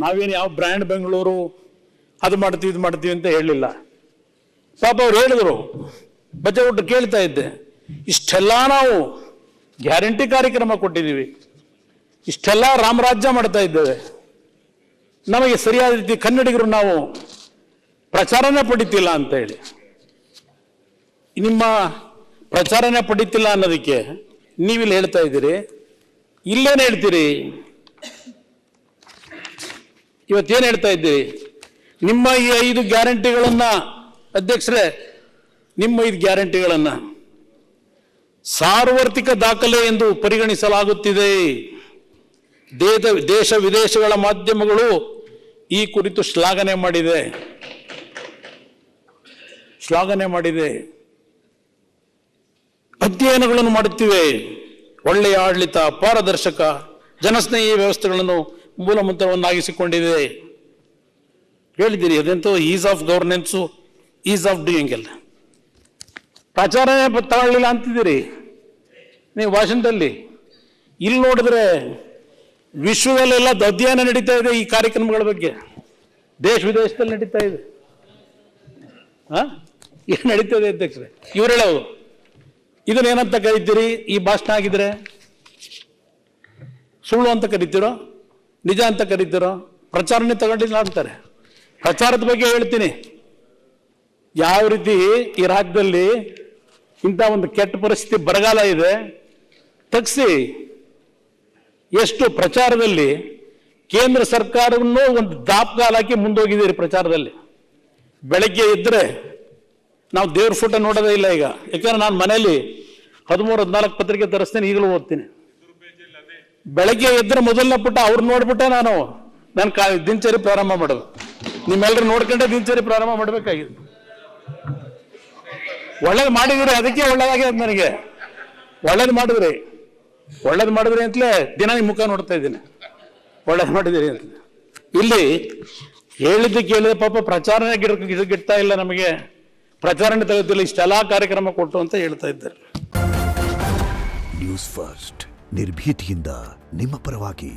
ನಾವೇನು ಯಾವ ಬ್ರ್ಯಾಂಡ್ ಬೆಂಗಳೂರು ಅದು ಮಾಡ್ತೀವಿ ಇದು ಮಾಡ್ತೀವಿ ಅಂತ ಹೇಳಲಿಲ್ಲ. ಪಾಪ ಅವ್ರು ಹೇಳಿದ್ರು, ಬಚ್ಚಗುಟ್ಟು ಕೇಳ್ತಾ ಇದ್ದೆ, ಇಷ್ಟೆಲ್ಲ ನಾವು ಗ್ಯಾರಂಟಿ ಕಾರ್ಯಕ್ರಮ ಕೊಟ್ಟಿದ್ದೀವಿ, ಇಷ್ಟೆಲ್ಲ ರಾಮರಾಜ್ಯ ಮಾಡ್ತಾ ಇದ್ದೇವೆ, ನಮಗೆ ಸರಿಯಾದ ರೀತಿ ಕನ್ನಡಿಗರು ನಾವು ಪ್ರಚಾರನೇ ಪಡಿತಿಲ್ಲ ಅಂತ ಹೇಳಿ. ನಿಮ್ಮ ಪ್ರಚಾರನೇ ಪಡಿತಿಲ್ಲ ಅನ್ನೋದಕ್ಕೆ ನೀವಿಲ್ಲಿ ಹೇಳ್ತಾ ಇದ್ದೀರಿ, ಇಲ್ಲೇನು ಹೇಳ್ತೀರಿ? ಇವತ್ತೇನು ಹೇಳ್ತಾ ಇದ್ದೀರಿ? ನಿಮ್ಮ ಈ 5 ಗ್ಯಾರಂಟಿಗಳನ್ನ ಅಧ್ಯಕ್ಷರೇ, ನಿಮ್ಮ 5 ಗ್ಯಾರಂಟಿಗಳನ್ನ ಸಾರ್ವತ್ರಿಕ ದಾಖಲೆ ಎಂದು ಪರಿಗಣಿಸಲಾಗುತ್ತಿದೆ. ದೇಶ ವಿದೇಶಗಳ ಮಾಧ್ಯಮಗಳು ಈ ಕುರಿತು ಶ್ಲಾಘನೆ ಮಾಡಿದೆ. ಅಧ್ಯಯನಗಳನ್ನು ಮಾಡುತ್ತಿವೆ. ಒಳ್ಳೆಯ ಆಡಳಿತ, ಪಾರದರ್ಶಕ, ಜನಸ್ನೇಹಿ ವ್ಯವಸ್ಥೆಗಳನ್ನು ಮೂಲಮಂತ್ರವನ್ನಾಗಿಸಿಕೊಂಡಿದೆ. ಹೇಳಿದ್ದೀರಿ, ಅದೆಂತೋ ease of governance, ease of doing ಎಲ್ಲ ಪ್ರಚಾರನೇ ತಗೊಳ್ಳಿಲ್ಲ ಅಂತಿದ್ದೀರಿ ನೀವು ಭಾಷಣದಲ್ಲಿ. ಇಲ್ಲಿ ನೋಡಿದ್ರೆ ವಿಶ್ವದಲ್ಲೆಲ್ಲ ಅಧ್ಯಯನ ನಡೀತಾ ಇದೆ ಈ ಕಾರ್ಯಕ್ರಮಗಳ ಬಗ್ಗೆ, ದೇಶ ವಿದೇಶದಲ್ಲಿ ನಡೀತಾ ಇದೆ. ಏನು ನಡೀತದೆ ಅಧ್ಯಕ್ಷರೇ? ಇವ್ರು ಹೇಳೋದು ಇದನ್ನೇನಂತ ಕರಿತೀರಿ? ಈ ಭಾಷಣ ಆಗಿದ್ರೆ ಸುಳ್ಳು ಅಂತ ಕರಿತೀರೋ, ನಿಜ ಅಂತ ಕರಿತೀರೋ? ಪ್ರಚಾರನೇ ತಗೊಂಡಿಲ್ಲ ಅಂತಾರೆ. ಪ್ರಚಾರದ ಬಗ್ಗೆ ಹೇಳ್ತೀನಿ, ಯಾವ ರೀತಿ ಈ ರಾಜ್ಯದಲ್ಲಿ ಇಂಥ ಒಂದು ಕೆಟ್ಟ ಪರಿಸ್ಥಿತಿ, ಬರಗಾಲ ಇದೆ, ತಗ್ಸಿ ಎಷ್ಟು ಪ್ರಚಾರದಲ್ಲಿ ಕೇಂದ್ರ ಸರ್ಕಾರವನ್ನು ಒಂದು ದಾಪಗಾಲ ಹಾಕಿ ಮುಂದೋಗಿದ್ದೀರಿ ಪ್ರಚಾರದಲ್ಲಿ. ಬೆಳಗ್ಗೆ ಇದ್ರೆ ನಾವು ದೇವ್ರ ಫೋಟೋ ನೋಡೋದೇ ಇಲ್ಲ ಈಗ, ಯಾಕಂದ್ರೆ ನಾನು ಮನೆಯಲ್ಲಿ 13-14 ಪತ್ರಿಕೆ ತರಿಸ್ತೇನೆ, ಈಗಲೂ ಓದ್ತೀನಿ. ಬೆಳಗ್ಗೆ ಎದ್ರೆ ಮೊದಲನೇ ಪುಟ ಅವ್ರು ನೋಡ್ಬಿಟ್ಟೆ ನಾನು ದಿನಚರಿ ಪ್ರಾರಂಭ ಮಾಡೋದು. ನಿಮ್ಮೆಲ್ಲರೂ ನೋಡ್ಕೊಂಡೆ ದಿನಚರಿ ಪ್ರಾರಂಭ ಮಾಡಬೇಕಾಗಿದೆ. ಒಳ್ಳೇದು ಮಾಡಿದ್ರಿ, ಅದಕ್ಕೆ ಒಳ್ಳೇದಾಗಿದೆ ನನಗೆ. ಒಳ್ಳೇದು ಮಾಡಿದ್ರಿ ಅಂತಲೇ ದಿನ ನಿಮ್ಮ ಮುಖ ನೋಡ್ತಾ ಇದ್ದೀನಿ, ಒಳ್ಳೇದು ಮಾಡಿದಿರಿ ಅಂತ. ಇಲ್ಲಿ ಹೇಳಿದ್ದು ಕೇಳಿದ್ರೆ ಪಾಪ ಪ್ರಚಾರನೇ ಗಿಡ್ತಾ ಇಲ್ಲ, ನಮಗೆ ಪ್ರಚಾರನೇ ತೆಗೆದಿಲ್ಲ, ಇಷ್ಟೆಲ್ಲ ಕಾರ್ಯಕ್ರಮ ಕೊಟ್ಟು ಅಂತ ಹೇಳ್ತಾ ಇದ್ದಾರೆ. ನ್ಯೂಸ್ ಫಸ್ಟ್, ನಿರ್ಭೀತಿಯಿಂದ ನಿಮ್ಮ ಪರವಾಗಿ.